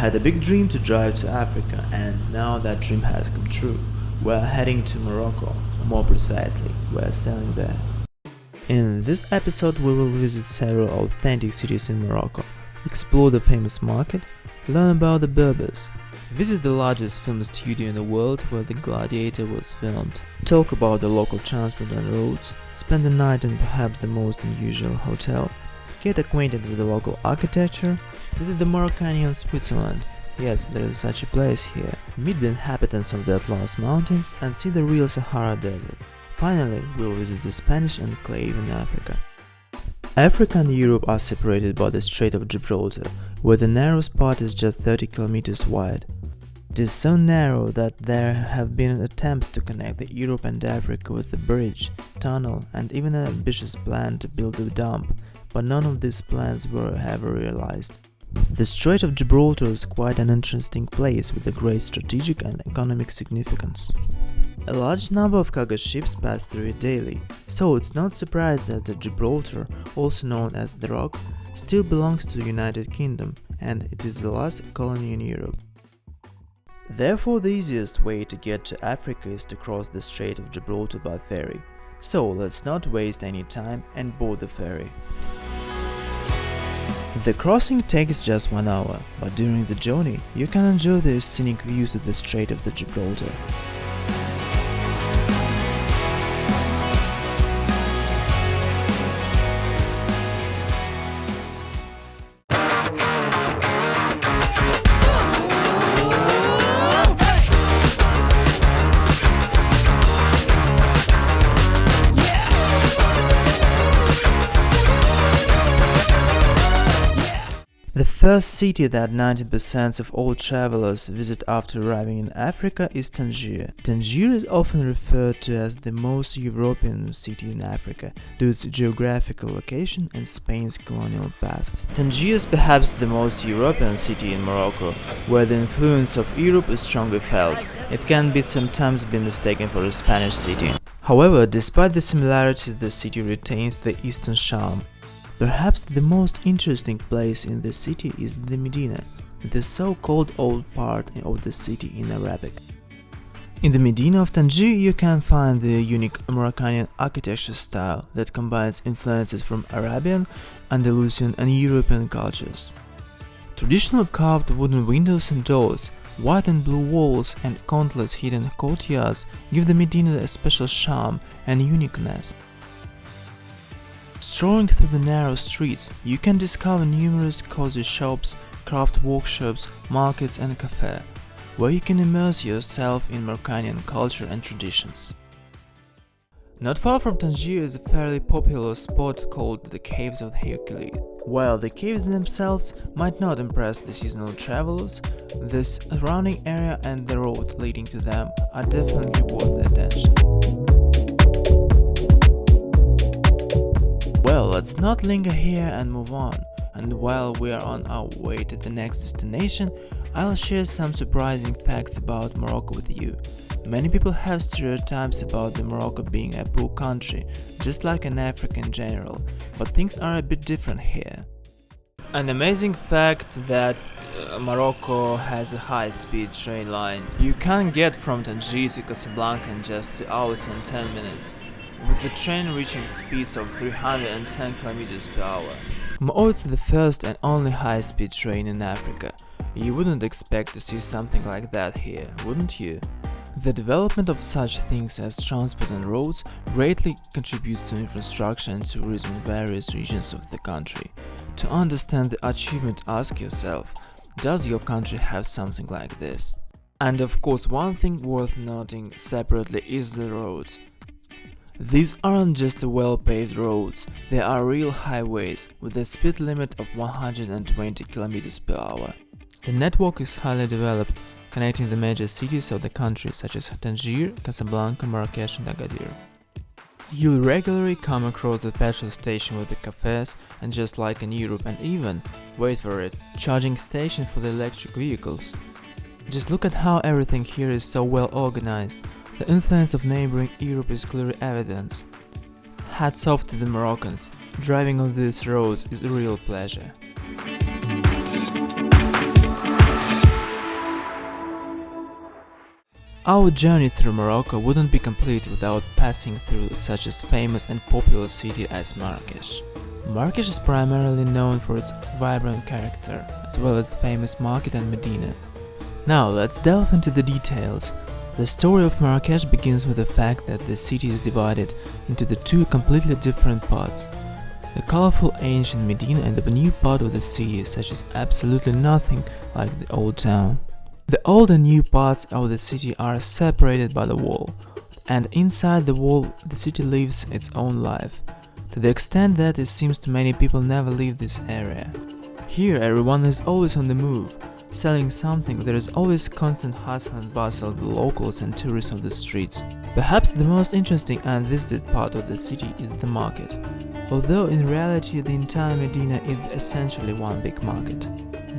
had a big dream to drive to Africa, and now that dream has come true. We're heading to Morocco, more precisely, we're sailing there. In this episode we will visit several authentic cities in Morocco, explore the famous market, learn about the Berbers, visit the largest film studio in the world where the Gladiator was filmed, talk about the local transport and roads, spend the night in perhaps the most unusual hotel, get acquainted with the local architecture, visit the Moroccanian Switzerland, yes, there is such a place here, meet the inhabitants of the Atlas Mountains and see the real Sahara Desert. Finally, we'll visit the Spanish enclave in Africa. Africa and Europe are separated by the Strait of Gibraltar, where the narrowest part is just 30 kilometers wide. It is so narrow that there have been attempts to connect Europe and Africa with a bridge, tunnel, and even an ambitious plan to build a dump, but none of these plans were ever realized. The Strait of Gibraltar is quite an interesting place with a great strategic and economic significance. A large number of cargo ships pass through it daily, so it's not surprising that the Gibraltar, also known as the Rock, still belongs to the United Kingdom, and it is the last colony in Europe. Therefore, the easiest way to get to Africa is to cross the Strait of Gibraltar by ferry. So let's not waste any time and board the ferry. The crossing takes just 1 hour, but during the journey you can enjoy the scenic views of the Strait of the Gibraltar. The first city that 90% of all travelers visit after arriving in Africa is Tanger. Tanger is often referred to as the most European city in Africa due to its geographical location and Spain's colonial past. Tanger is perhaps the most European city in Morocco, where the influence of Europe is strongly felt. It can sometimes be mistaken for a Spanish city. However, despite the similarities, the city retains the Eastern charm. Perhaps the most interesting place in the city is the Medina, the so-called old part of the city in Arabic. In the Medina of Tanger you can find the unique Moroccanian architecture style that combines influences from Arabian, Andalusian and European cultures. Traditional carved wooden windows and doors, white and blue walls and countless hidden courtyards give the Medina a special charm and uniqueness. Strolling through the narrow streets, you can discover numerous cozy shops, craft workshops, markets and cafes, where you can immerse yourself in Moroccanian culture and traditions. Not far from Tanger is a fairly popular spot called the Caves of Hercules. While the caves themselves might not impress the seasonal travelers, the surrounding area and the road leading to them are definitely worth the attention. Well, let's not linger here and move on, and while we are on our way to the next destination, I'll share some surprising facts about Morocco with you. Many people have stereotypes about the Morocco being a poor country, just like in Africa in general, but things are a bit different here. An amazing fact that Morocco has a high-speed train line. You can get from Tanger to Casablanca in just 2 hours and 10 minutes. With the train reaching speeds of 310 km per hour. It's the first and only high-speed train in Africa. You wouldn't expect to see something like that here, wouldn't you? The development of such things as transport and roads greatly contributes to infrastructure and tourism in various regions of the country. To understand the achievement, ask yourself, does your country have something like this? And of course, one thing worth noting separately is the roads. These aren't just well-paved roads, they are real highways with a speed limit of 120 km per hour. The network is highly developed, connecting the major cities of the country such as Tanger, Casablanca, Marrakech and Agadir. You'll regularly come across the petrol station with the cafes and just like in Europe and even, wait for it, charging station for the electric vehicles. Just look at how everything here is so well organized. The influence of neighboring Europe is clearly evident. Hats off to the Moroccans, driving on these roads is a real pleasure. Our journey through Morocco wouldn't be complete without passing through such a famous and popular city as Marrakech. Marrakech is primarily known for its vibrant character, as well as famous market and Medina. Now let's delve into the details. The story of Marrakech begins with the fact that the city is divided into the two completely different parts. The colorful ancient Medina and the new part of the city, such as absolutely nothing like the old town. The old and new parts of the city are separated by the wall, and inside the wall the city lives its own life, to the extent that it seems to many people never leave this area. Here everyone is always on the move, selling something. There is always constant hustle and bustle of the locals and tourists on the streets. Perhaps the most interesting and visited part of the city is the market, although in reality the entire Medina is essentially one big market.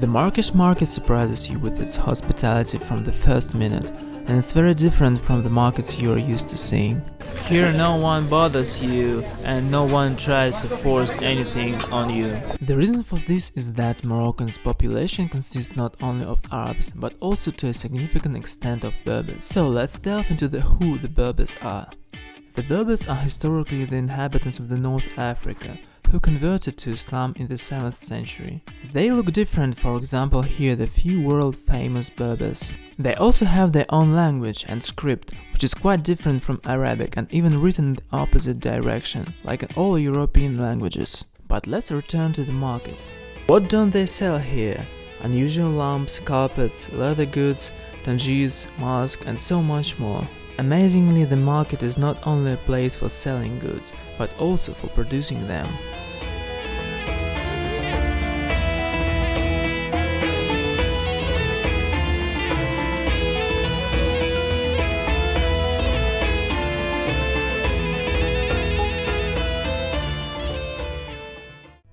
The Marrakech market surprises you with its hospitality from the first minute, and it's very different from the markets you are used to seeing. Here no one bothers you and no one tries to force anything on you. The reason for this is that Moroccan's population consists not only of Arabs but also to a significant extent of Berbers. So let's delve into who the Berbers are. The Berbers are historically the inhabitants of the North Africa who converted to Islam in the 7th century. They look different, for example here the few world-famous Berbers. They also have their own language and script, which is quite different from Arabic and even written in the opposite direction, like in all European languages. But let's return to the market. What don't they sell here? Unusual lamps, carpets, leather goods, tangis, masks and so much more. Amazingly, the market is not only a place for selling goods, but also for producing them.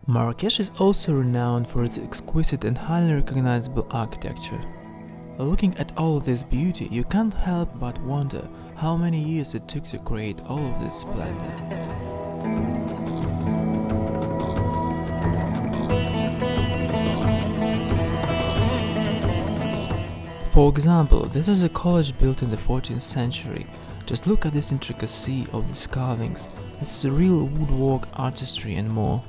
Marrakech is also renowned for its exquisite and highly recognizable architecture. Looking at all of this beauty, you can't help but wonder how many years it took to create all of this splendor. For example, this is a college built in the 14th century. Just look at this intricacy of these carvings. It's a real woodwork, artistry and more.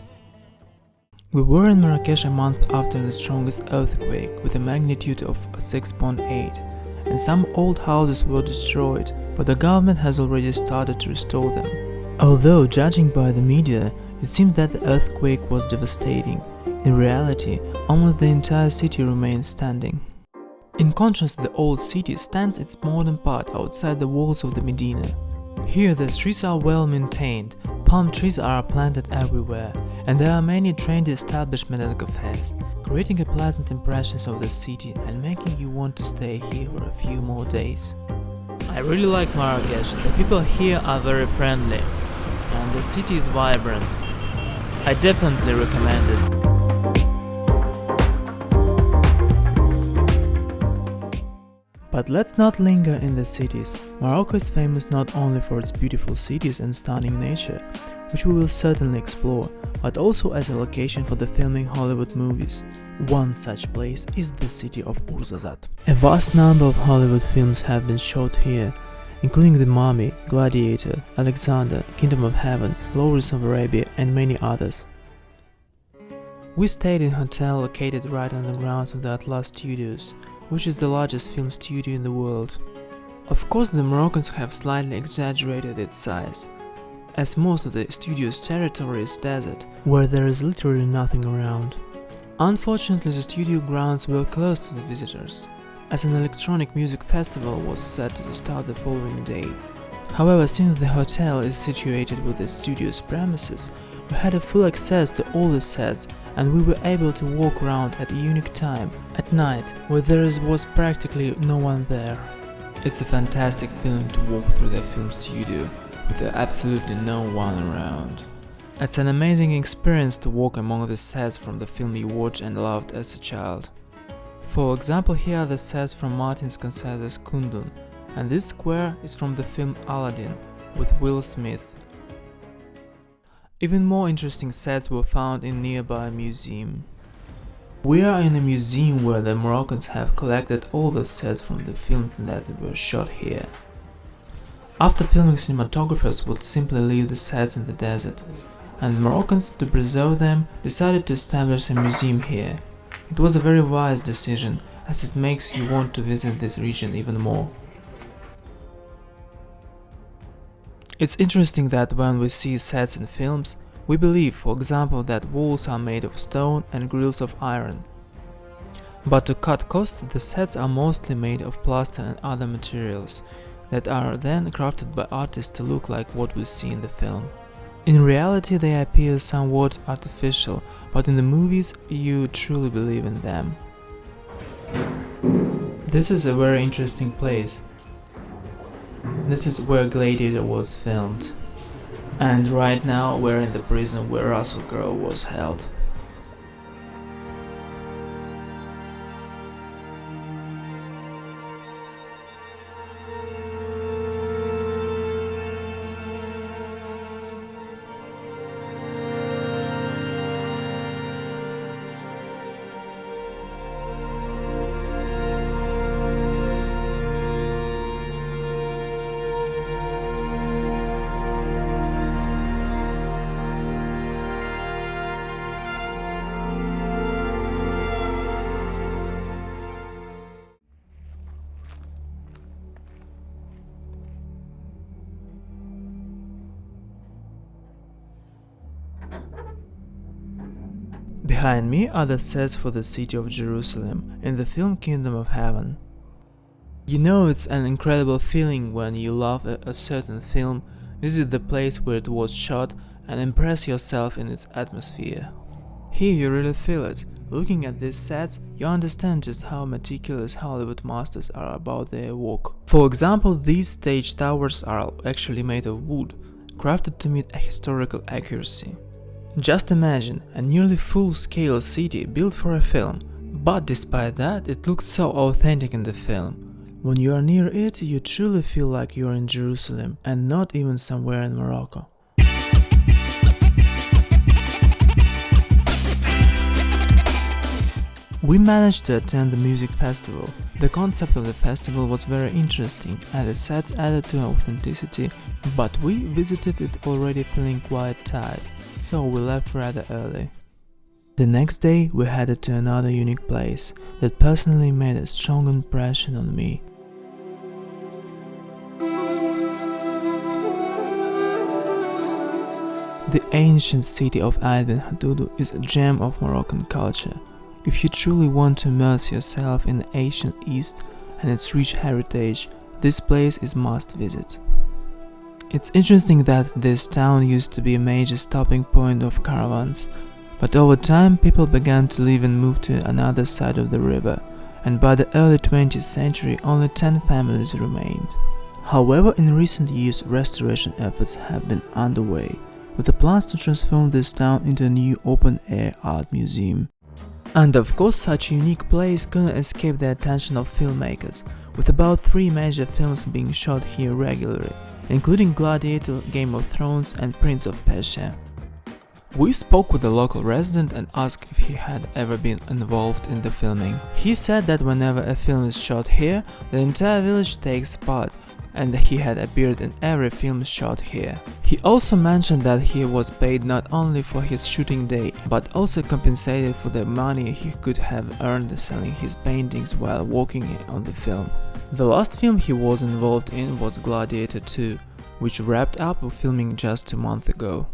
We were in Marrakech a month after the strongest earthquake with a magnitude of 6.8, and some old houses were destroyed, but the government has already started to restore them. Although, judging by the media, it seems that the earthquake was devastating. In reality, almost the entire city remains standing. In contrast, the old city stands its modern part outside the walls of the Medina. Here the streets are well maintained, palm trees are planted everywhere, and there are many trendy establishments and cafes, creating a pleasant impression of the city and making you want to stay here for a few more days. I really like Marrakech. The people here are very friendly, and the city is vibrant. I definitely recommend it. But let's not linger in the cities. Morocco is famous not only for its beautiful cities and stunning nature, which we will certainly explore, but also as a location for the filming Hollywood movies. One such place is the city of Ouarzazate. A vast number of Hollywood films have been shot here, including The Mummy, Gladiator, Alexander, Kingdom of Heaven, Lawrence of Arabia and many others. We stayed in a hotel located right on the grounds of the Atlas Studios, which is the largest film studio in the world. Of course, the Moroccans have slightly exaggerated its size, as most of the studio's territory is desert, where there is literally nothing around. Unfortunately, the studio grounds were closed to the visitors, as an electronic music festival was set to start the following day. However, since the hotel is situated with the studio's premises, we had a full access to all the sets and we were able to walk around at a unique time, at night, where there was practically no one there. It's a fantastic feeling to walk through the film studio with absolutely no one around. It's an amazing experience to walk among the sets from the film you watched and loved as a child. For example, here are the sets from Martin Scorsese's Kundun, and this square is from the film Aladdin with Will Smith. Even more interesting sets were found in nearby museum. We are in a museum where the Moroccans have collected all the sets from the films that were shot here. After filming, cinematographers would simply leave the sets in the desert, and the Moroccans, to preserve them, decided to establish a museum here. It was a very wise decision, as it makes you want to visit this region even more. It's interesting that when we see sets in films, we believe, for example, that walls are made of stone and grills of iron. But to cut costs, the sets are mostly made of plaster and other materials that are then crafted by artists to look like what we see in the film. In reality, they appear somewhat artificial, but in the movies you truly believe in them. This is a very interesting place. This is where Gladiator was filmed. And right now we're in the prison where Russell Crowe was held. Behind me are the sets for the city of Jerusalem in the film Kingdom of Heaven. You know, it's an incredible feeling when you love a certain film, visit the place where it was shot and impress yourself in its atmosphere. Here you really feel it. Looking at these sets, you understand just how meticulous Hollywood masters are about their work. For example, these stage towers are actually made of wood, crafted to meet a historical accuracy. Just imagine a nearly full-scale city built for a film, but despite that, it looks so authentic in the film. When you are near it, you truly feel like you are in Jerusalem and not even somewhere in Morocco. We managed to attend the music festival. The concept of the festival was very interesting and the sets added to authenticity, but we visited it already feeling quite tired, so we left rather early. The next day we headed to another unique place that personally made a strong impression on me. The ancient city of Ait Benhaddou is a gem of Moroccan culture. If you truly want to immerse yourself in the ancient East and its rich heritage, this place is must visit. It's interesting that this town used to be a major stopping point of caravans, but over time people began to leave and move to another side of the river, and by the early 20th century only 10 families remained. However, in recent years restoration efforts have been underway, with the plans to transform this town into a new open-air art museum. And of course, such a unique place couldn't escape the attention of filmmakers, with about 3 major films being shot here regularly, including Gladiator, Game of Thrones and Prince of Persia. We spoke with a local resident and asked if he had ever been involved in the filming. He said that whenever a film is shot here, the entire village takes part, and he had appeared in every film shot here. He also mentioned that he was paid not only for his shooting day, but also compensated for the money he could have earned selling his paintings while working on the film. The last film he was involved in was Gladiator 2, which wrapped up filming just a month ago.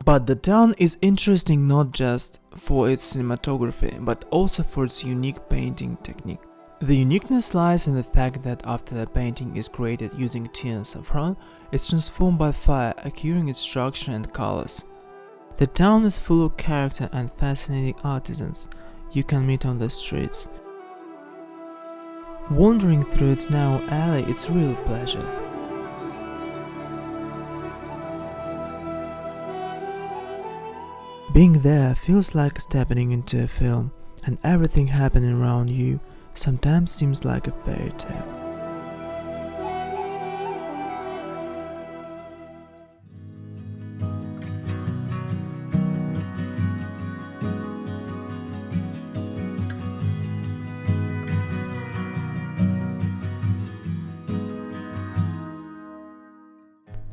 But the town is interesting not just for its cinematography, but also for its unique painting technique. The uniqueness lies in the fact that after a painting is created using tea and saffron, it's transformed by fire, acquiring its structure and colors. The town is full of character and fascinating artisans you can meet on the streets. Wandering through its narrow alley, it's a real pleasure. Being there feels like stepping into a film, and everything happening around you sometimes seems like a fairy tale.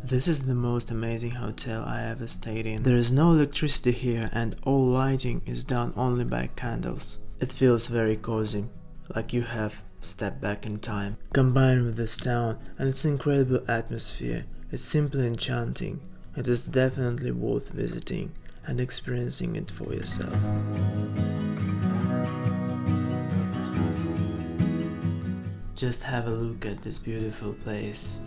This is the most amazing hotel I ever stayed in. There is no electricity here and all lighting is done only by candles. It feels very cozy, like you have stepped back in time. Combined with this town and its incredible atmosphere, it's simply enchanting. It is definitely worth visiting and experiencing it for yourself. Just have a look at this beautiful place.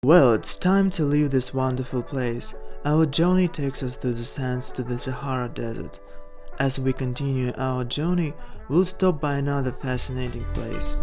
Well, it's time to leave this wonderful place. Our journey takes us through the sands to the Sahara Desert. As we continue our journey, we'll stop by another fascinating place.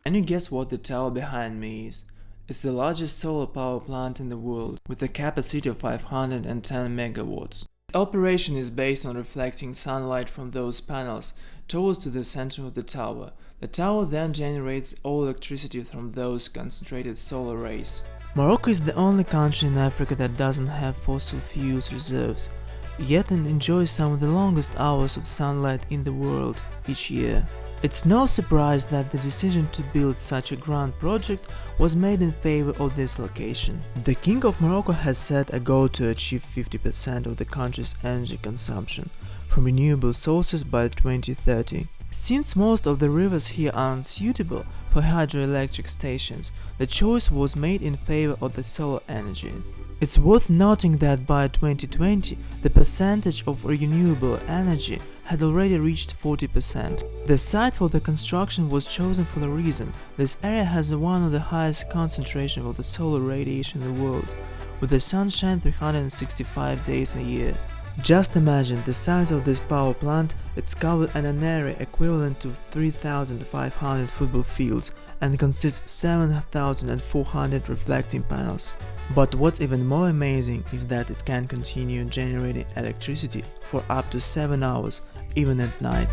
Can you guess what the tower behind me is? It's the largest solar power plant in the world, with a capacity of 510 megawatts. Its operation is based on reflecting sunlight from those panels towards to the center of the tower. The tower then generates all electricity from those concentrated solar rays. Morocco is the only country in Africa that doesn't have fossil fuels reserves, yet it enjoys some of the longest hours of sunlight in the world each year. It's no surprise that the decision to build such a grand project was made in favor of this location. The King of Morocco has set a goal to achieve 50% of the country's energy consumption from renewable sources by 2030. Since most of the rivers here are unsuitable for hydroelectric stations, the choice was made in favor of the solar energy. It's worth noting that by 2020, the percentage of renewable energy had already reached 40%. The site for the construction was chosen for a reason. This area has one of the highest concentrations of the solar radiation in the world, with the sunshine 365 days a year. Just imagine the size of this power plant. It's covered in an area equivalent to 3,500 football fields and consists 7,400 reflecting panels. But what's even more amazing is that it can continue generating electricity for up to 7 hours, even at night.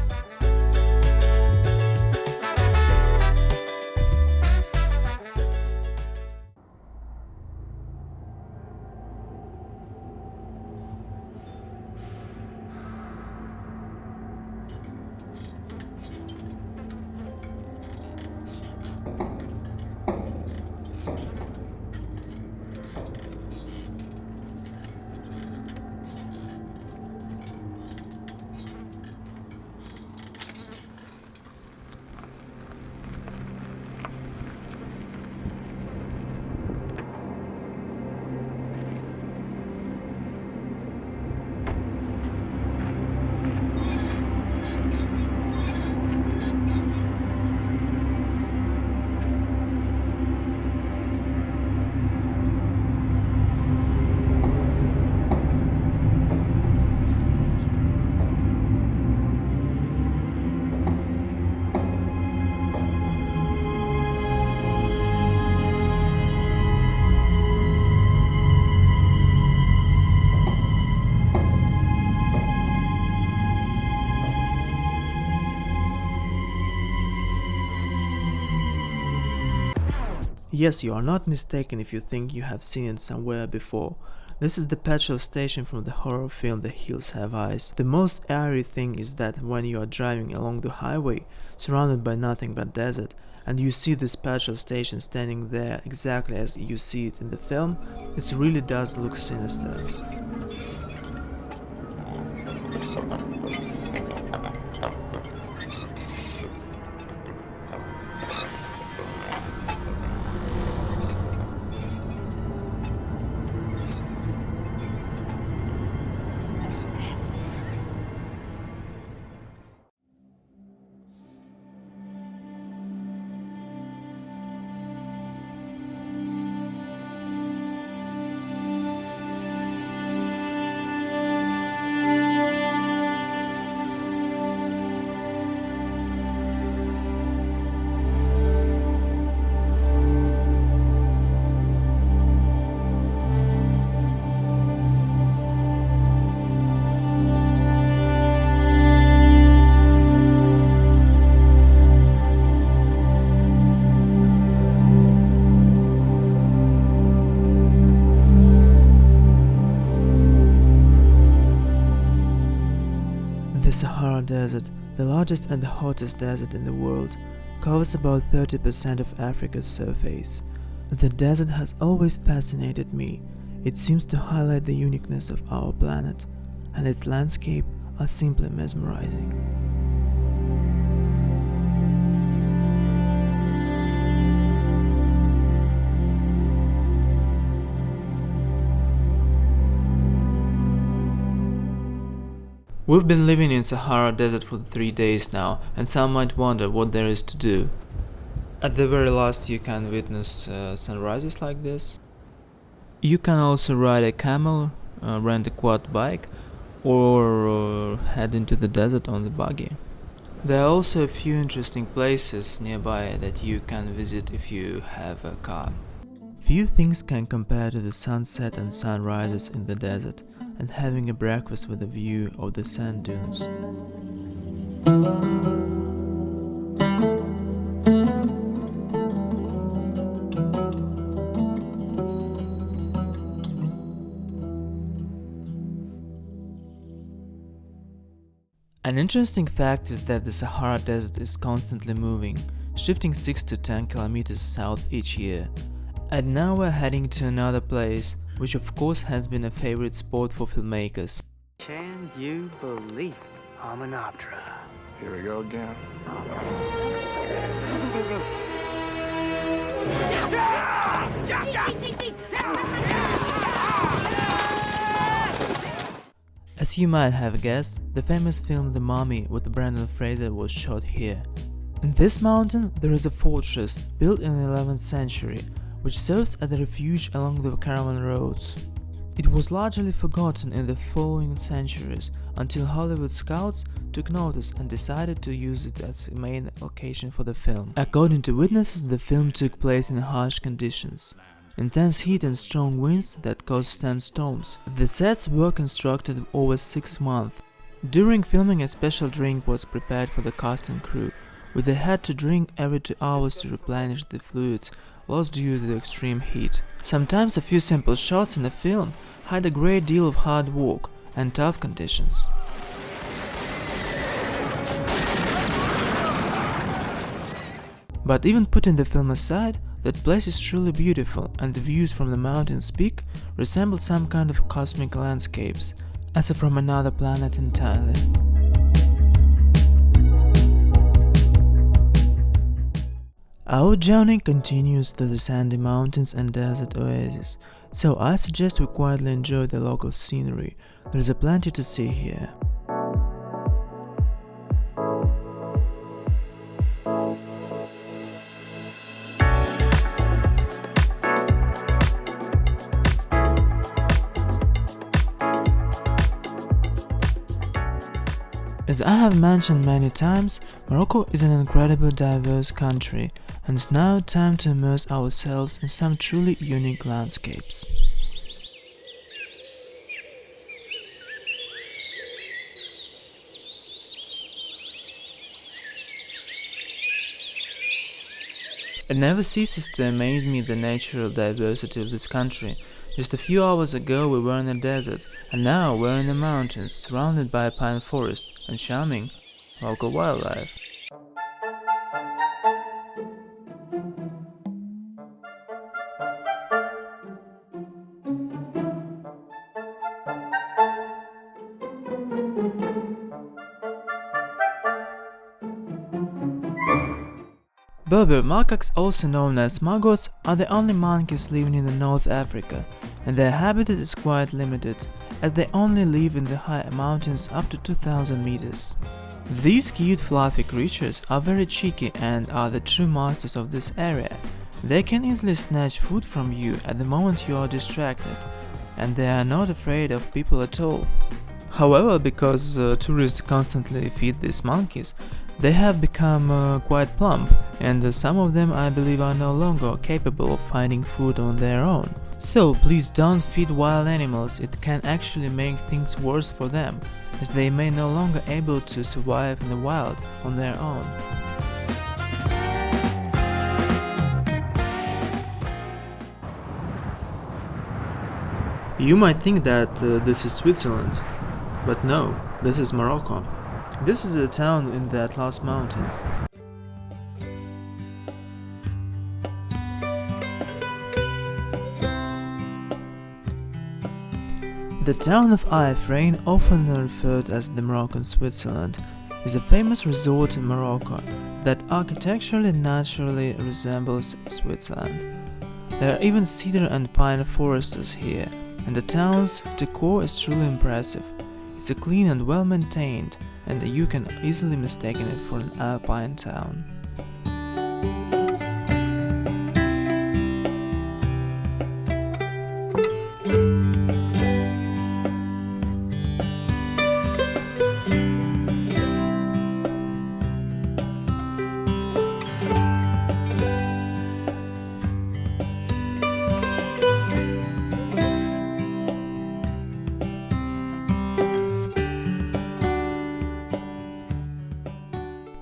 Yes, you are not mistaken if you think you have seen it somewhere before. This is the petrol station from the horror film The Hills Have Eyes. The most eerie thing is that when you are driving along the highway, surrounded by nothing but desert, and you see this petrol station standing there exactly as you see it in the film, it really does look sinister. Desert, the largest and the hottest desert in the world, covers about 30% of Africa's surface. The desert has always fascinated me. It seems to highlight the uniqueness of our planet, and its landscape are simply mesmerizing. We've been living in Sahara Desert for 3 days now, and some might wonder what there is to do. At the very last, you can witness sunrises like this. You can also ride a camel, rent a quad bike, or head into the desert on the buggy. There are also a few interesting places nearby that you can visit if you have a car. Few things can compare to the sunset and sunrises in the desert, and having a breakfast with a view of the sand dunes. An interesting fact is that the Sahara Desert is constantly moving, shifting 6 to 10 kilometers south each year. And now we're heading to another place, which of course has been a favorite spot for filmmakers. Can you believe Hominoptera? Here we go again. As you might have guessed, the famous film The Mummy with Brendan Fraser was shot here. In this mountain there is a fortress built in the 11th century, which serves as a refuge along the caravan roads. It was largely forgotten in the following centuries until Hollywood scouts took notice and decided to use it as the main location for the film. According to witnesses, the film took place in harsh conditions. Intense heat and strong winds that caused sandstorms. The sets were constructed over 6 months. During filming, a special drink was prepared for the cast and crew, which they had to drink every 2 hours to replenish the fluids lost due to the extreme heat. Sometimes a few simple shots in a film hide a great deal of hard work and tough conditions. But even putting the film aside, that place is truly beautiful, and the views from the mountain's peak resemble some kind of cosmic landscapes, as if from another planet entirely. Our journey continues through the sandy mountains and desert oases, so I suggest we quietly enjoy the local scenery. There is plenty to see here. As I have mentioned many times, Morocco is an incredibly diverse country, and it's now time to immerse ourselves in some truly unique landscapes. It never ceases to amaze me the natural diversity of this country. Just a few hours ago we were in the desert, and now we're in the mountains, surrounded by a pine forest and charming local wildlife. Berber macaques, also known as maggots, are the only monkeys living in North Africa, and their habitat is quite limited, as they only live in the high mountains up to 2000 meters. These cute fluffy creatures are very cheeky and are the true masters of this area. They can easily snatch food from you at the moment you are distracted, and they are not afraid of people at all. However, because tourists constantly feed these monkeys, they have become quite plump, and some of them I believe are no longer capable of finding food on their own. So please don't feed wild animals, it can actually make things worse for them, as they may no longer able to survive in the wild on their own. You might think that this is Switzerland, but no, this is Morocco. This is a town in the Atlas Mountains. The town of Ifran, often referred as the Moroccan Switzerland, is a famous resort in Morocco that architecturally naturally resembles Switzerland. There are even cedar and pine forests here, and the town's decor is truly impressive. It's a clean and well maintained, and you can easily mistake it for an alpine town.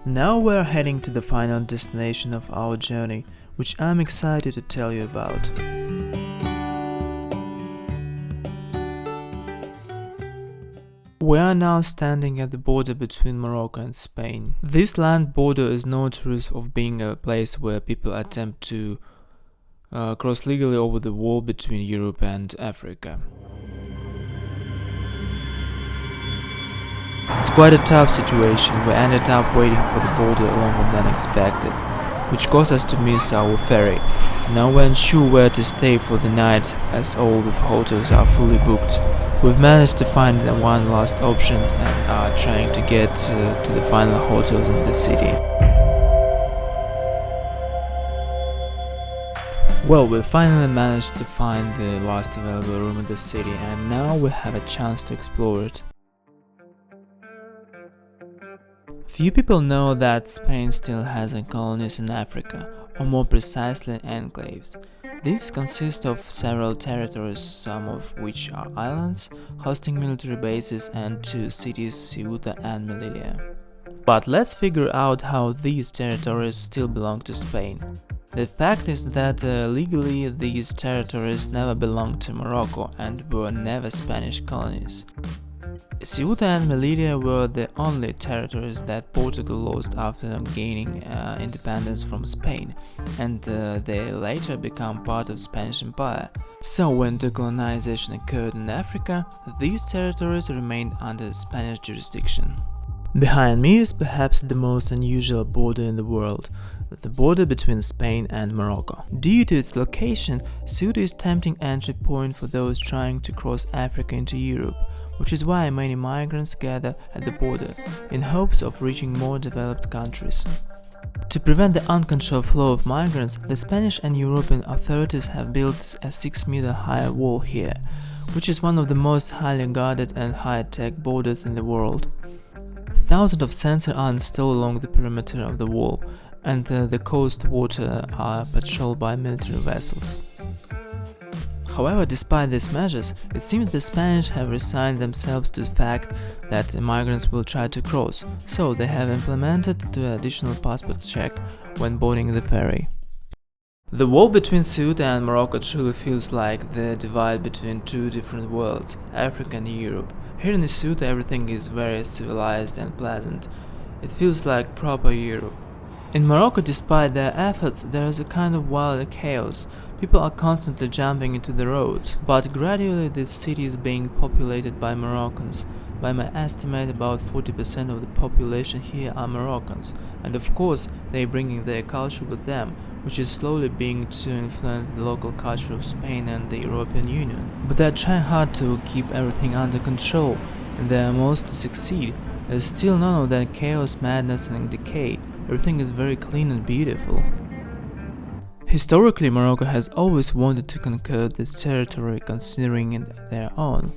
Now we're heading to the final destination of our journey, which I'm excited to tell you about. We are now standing at the border between Morocco and Spain. This land border is notorious of being a place where people attempt to cross legally over the wall between Europe and Africa. It's quite a tough situation. We ended up waiting for the border longer than expected, which caused us to miss our ferry. Now we're unsure where to stay for the night, as all the hotels are fully booked. We've managed to find one last option and are trying to get to the final hotels in the city. Well, we finally managed to find the last available room in the city, and now we have a chance to explore it. Few people know that Spain still has colonies in Africa, or more precisely enclaves. These consist of several territories, some of which are islands, hosting military bases, and two cities, Ceuta and Melilla. But let's figure out how these territories still belong to Spain. The fact is that legally these territories never belonged to Morocco and were never Spanish colonies. Ceuta and Melilla were the only territories that Portugal lost after gaining independence from Spain, and they later became part of Spanish Empire. So when decolonization occurred in Africa, these territories remained under Spanish jurisdiction. Behind me is perhaps the most unusual border in the world, the border between Spain and Morocco. Due to its location, Ceuta is a tempting entry point for those trying to cross Africa into Europe, which is why many migrants gather at the border, in hopes of reaching more developed countries. To prevent the uncontrolled flow of migrants, the Spanish and European authorities have built a 6-meter high wall here, which is one of the most highly guarded and high-tech borders in the world. Thousands of sensors are installed along the perimeter of the wall, and the coast water are patrolled by military vessels. However, despite these measures, it seems the Spanish have resigned themselves to the fact that migrants will try to cross, so they have implemented the additional passport check when boarding the ferry. The wall between Ceuta and Morocco truly feels like the divide between two different worlds, Africa and Europe. Here in Ceuta everything is very civilized and pleasant. It feels like proper Europe. In Morocco, despite their efforts, there is a kind of wild chaos. People are constantly jumping into the roads, but gradually this city is being populated by Moroccans. By my estimate, about 40% of the population here are Moroccans, and of course they are bringing their culture with them, which is slowly beginning to influence the local culture of Spain and the European Union. But they are trying hard to keep everything under control, and they are most to succeed. There is still none of that chaos, madness and decay. Everything is very clean and beautiful. Historically, Morocco has always wanted to conquer this territory, considering it their own.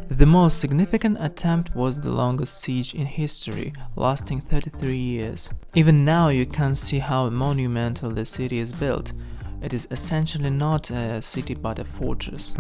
The most significant attempt was the longest siege in history, lasting 33 years. Even now you can see how monumental the city is built. It is essentially not a city but a fortress.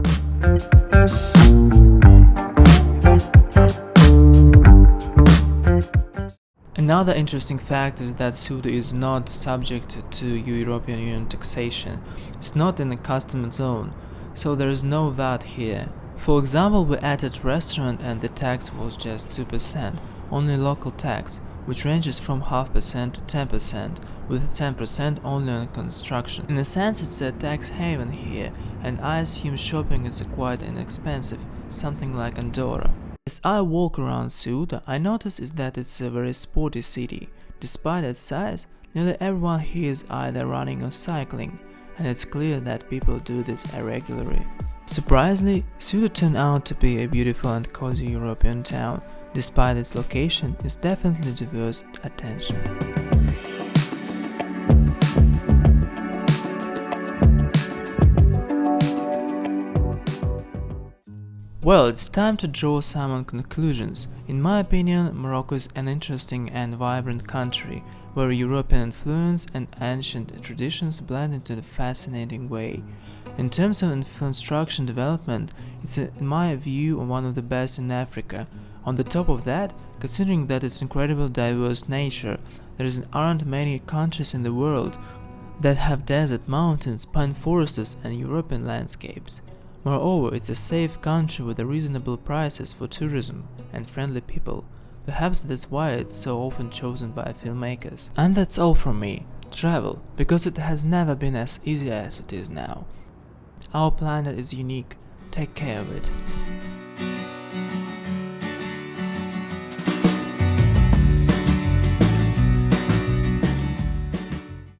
Another interesting fact is that Ceuta is not subject to European Union taxation. It's not in a customs zone, so there is no VAT here. For example, we ate at a restaurant and the tax was just 2%, only local tax, which ranges from 0.5% to 10%, with 10% only on construction. In a sense, it's a tax haven here, and I assume shopping is quite inexpensive, something like Andorra. As I walk around Ceuta, I notice that it's a very sporty city. Despite its size, nearly everyone here is either running or cycling, and it's clear that people do this irregularly. Surprisingly, Ceuta turned out to be a beautiful and cozy European town. Despite its location, it definitely deserves attention. Well, it's time to draw some conclusions. In my opinion, Morocco is an interesting and vibrant country, where European influence and ancient traditions blend into a fascinating way. In terms of infrastructure development, it's in my view one of the best in Africa. On the top of that, considering that its incredible diverse nature, there aren't many countries in the world that have desert, mountains, pine forests and European landscapes. Moreover, it's a safe country with reasonable prices for tourism and friendly people. Perhaps that's why it's so often chosen by filmmakers. And that's all from me. Travel, because it has never been as easy as it is now. Our planet is unique. Take care of it.